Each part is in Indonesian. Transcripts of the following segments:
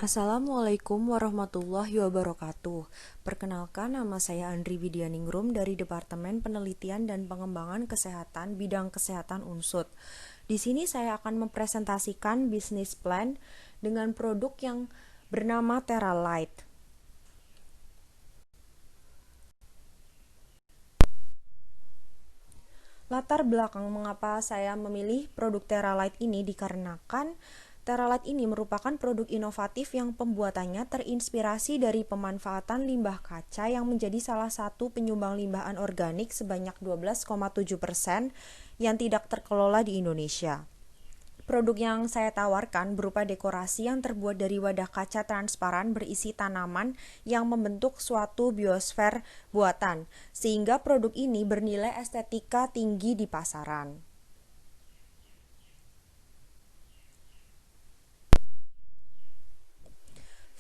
Assalamualaikum warahmatullahi wabarakatuh. Perkenalkan, nama saya Andri Widianingrum dari Departemen Penelitian dan Pengembangan Kesehatan Bidang Kesehatan Unsud. Di sini saya akan mempresentasikan bisnis plan dengan produk yang bernama Theralite. Latar belakang mengapa saya memilih produk Theralite ini dikarenakan Theralite ini merupakan produk inovatif yang pembuatannya terinspirasi dari pemanfaatan limbah kaca yang menjadi salah satu penyumbang limbah anorganik sebanyak 12,7% yang tidak terkelola di Indonesia. Produk yang saya tawarkan berupa dekorasi yang terbuat dari wadah kaca transparan berisi tanaman yang membentuk suatu biosfer buatan, sehingga produk ini bernilai estetika tinggi di pasaran.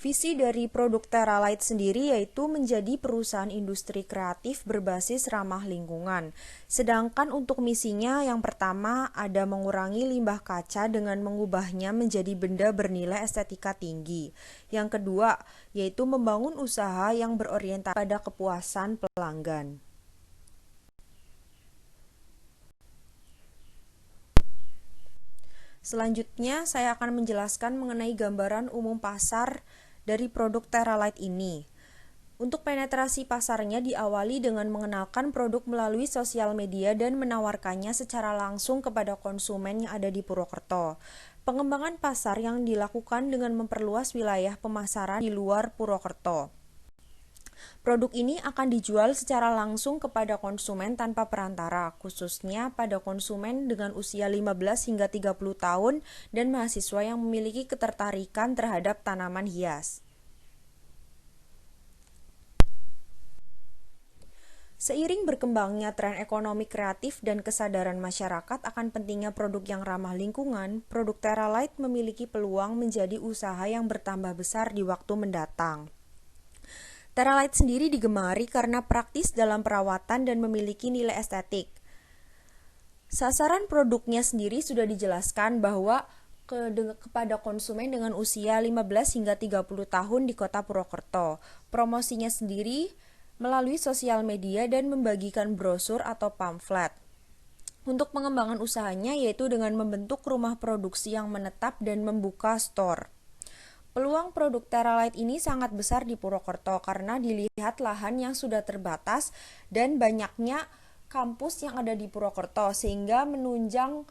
Visi dari produk Theralite sendiri yaitu menjadi perusahaan industri kreatif berbasis ramah lingkungan. Sedangkan untuk misinya yang pertama ada mengurangi limbah kaca dengan mengubahnya menjadi benda bernilai estetika tinggi. Yang kedua yaitu membangun usaha yang berorientasi pada kepuasan pelanggan. Selanjutnya, saya akan menjelaskan mengenai gambaran umum pasar dari produk Theralite ini. Untuk penetrasi pasarnya diawali dengan mengenalkan produk melalui sosial media dan menawarkannya secara langsung kepada konsumen yang ada di Purwokerto. Pengembangan pasar yang dilakukan dengan memperluas wilayah pemasaran di luar Purwokerto. Produk ini akan dijual secara langsung kepada konsumen tanpa perantara, khususnya pada konsumen dengan usia 15 hingga 30 tahun dan mahasiswa yang memiliki ketertarikan terhadap tanaman hias. Seiring berkembangnya tren ekonomi kreatif dan kesadaran masyarakat akan pentingnya produk yang ramah lingkungan, produk Theralite memiliki peluang menjadi usaha yang bertambah besar di waktu mendatang. Theralite sendiri digemari karena praktis dalam perawatan dan memiliki nilai estetik. Sasaran produknya sendiri sudah dijelaskan bahwa kepada konsumen dengan usia 15 hingga 30 tahun di Kota Purwokerto. Promosinya sendiri melalui sosial media dan membagikan brosur atau pamflet. Untuk pengembangan usahanya yaitu dengan membentuk rumah produksi yang menetap dan membuka store. Peluang produk Theralite ini sangat besar di Purwokerto karena dilihat lahan yang sudah terbatas dan banyaknya kampus yang ada di Purwokerto sehingga menunjang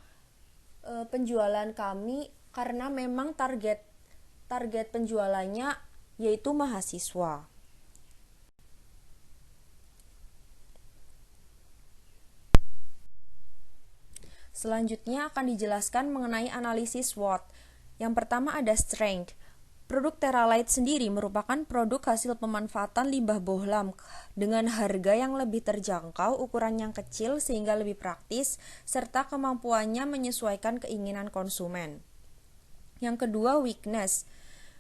penjualan kami karena memang target penjualannya yaitu mahasiswa. Selanjutnya akan dijelaskan mengenai analisis SWOT. Yang pertama ada strength. Produk Theralite sendiri merupakan produk hasil pemanfaatan limbah bohlam dengan harga yang lebih terjangkau, ukuran yang kecil sehingga lebih praktis, serta kemampuannya menyesuaikan keinginan konsumen. Yang kedua, weakness.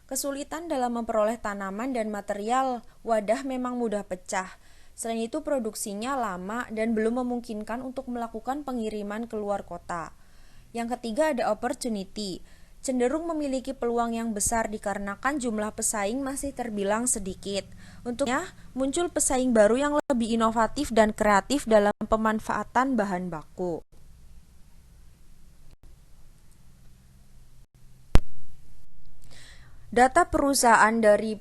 Kesulitan dalam memperoleh tanaman dan material wadah memang mudah pecah. Selain itu produksinya lama dan belum memungkinkan untuk melakukan pengiriman keluar kota. Yang ketiga ada opportunity. Cenderung memiliki peluang yang besar dikarenakan jumlah pesaing masih terbilang sedikit. Untuknya, muncul pesaing baru yang lebih inovatif dan kreatif dalam pemanfaatan bahan baku. Data perusahaan dari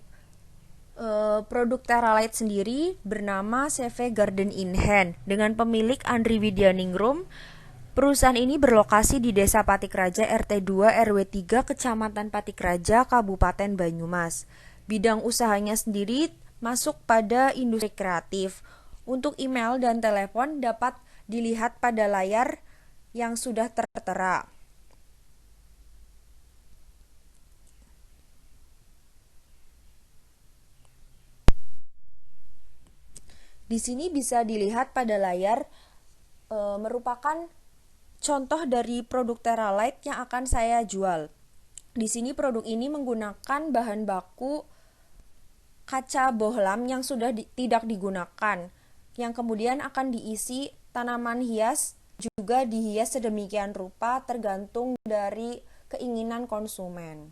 produk Theralite sendiri bernama CV Garden in Hand dengan pemilik Andri Widianingrum. Perusahaan ini berlokasi di Desa Patikraja RT 2 RW 3 Kecamatan Patikraja Kabupaten Banyumas. Bidang usahanya sendiri masuk pada industri kreatif. Untuk email dan telepon dapat dilihat pada layar yang sudah tertera. Di sini bisa dilihat pada layar merupakan contoh dari produk Theralite yang akan saya jual. Di sini produk ini menggunakan bahan baku kaca bohlam yang sudah tidak digunakan, yang kemudian akan diisi tanaman hias, juga dihias sedemikian rupa tergantung dari keinginan konsumen.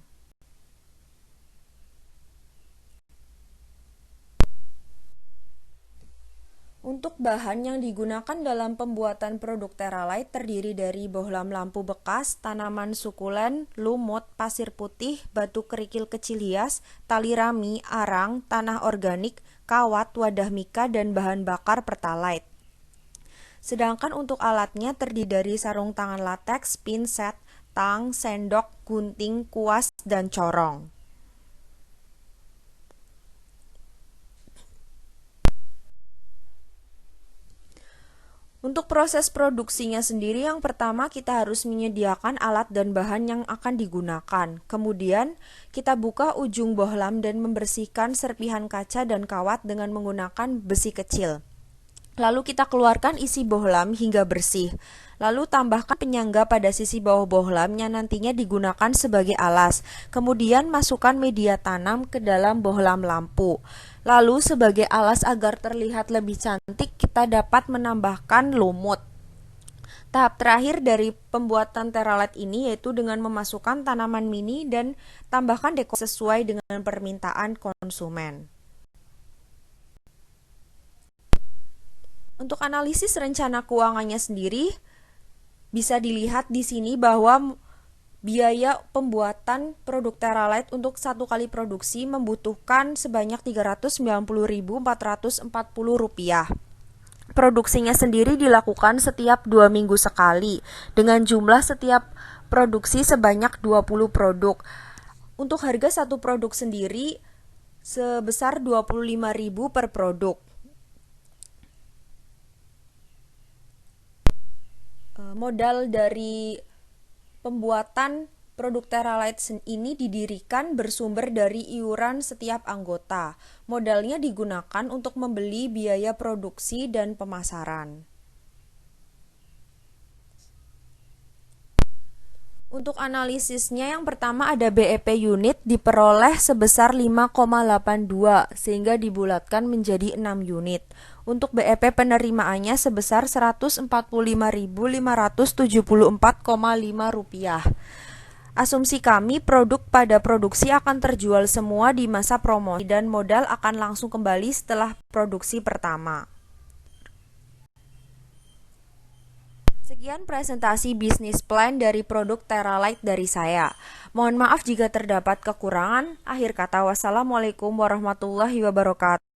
Untuk bahan yang digunakan dalam pembuatan produk Teralight terdiri dari bohlam lampu bekas, tanaman sukulen, lumut, pasir putih, batu kerikil kecil hias, tali rami, arang, tanah organik, kawat, wadah mika, dan bahan bakar Pertalite. Sedangkan untuk alatnya terdiri dari sarung tangan lateks, pinset, tang, sendok, gunting, kuas, dan corong. Untuk proses produksinya sendiri, yang pertama kita harus menyediakan alat dan bahan yang akan digunakan. Kemudian kita buka ujung bohlam dan membersihkan serpihan kaca dan kawat dengan menggunakan besi kecil. Lalu kita keluarkan isi bohlam hingga bersih. Lalu tambahkan penyangga pada sisi bawah bohlam yang nantinya digunakan sebagai alas. Kemudian masukkan media tanam ke dalam bohlam lampu. Lalu sebagai alas agar terlihat lebih cantik, kita dapat menambahkan lumut. Tahap terakhir dari pembuatan Teralight ini yaitu dengan memasukkan tanaman mini dan tambahkan dekor sesuai dengan permintaan konsumen. Untuk analisis rencana keuangannya sendiri, bisa dilihat di sini bahwa biaya pembuatan produk Teralight untuk satu kali produksi membutuhkan sebanyak Rp390.440. Produksinya sendiri dilakukan setiap 2 minggu sekali, dengan jumlah setiap produksi sebanyak 20 produk. Untuk harga satu produk sendiri sebesar Rp25.000 per produk. Modal dari pembuatan produk Teralight ini didirikan bersumber dari iuran setiap anggota. Modalnya digunakan untuk membeli biaya produksi dan pemasaran. Untuk analisisnya, yang pertama ada BEP unit diperoleh sebesar 5,82 sehingga dibulatkan menjadi 6 unit. Untuk BEP penerimaannya sebesar Rp145.574,5. Asumsi kami produk pada produksi akan terjual semua di masa promosi dan modal akan langsung kembali setelah produksi pertama. Sekian presentasi bisnis plan dari produk Teralight dari saya. Mohon maaf jika terdapat kekurangan. Akhir kata, wassalamualaikum warahmatullahi wabarakatuh.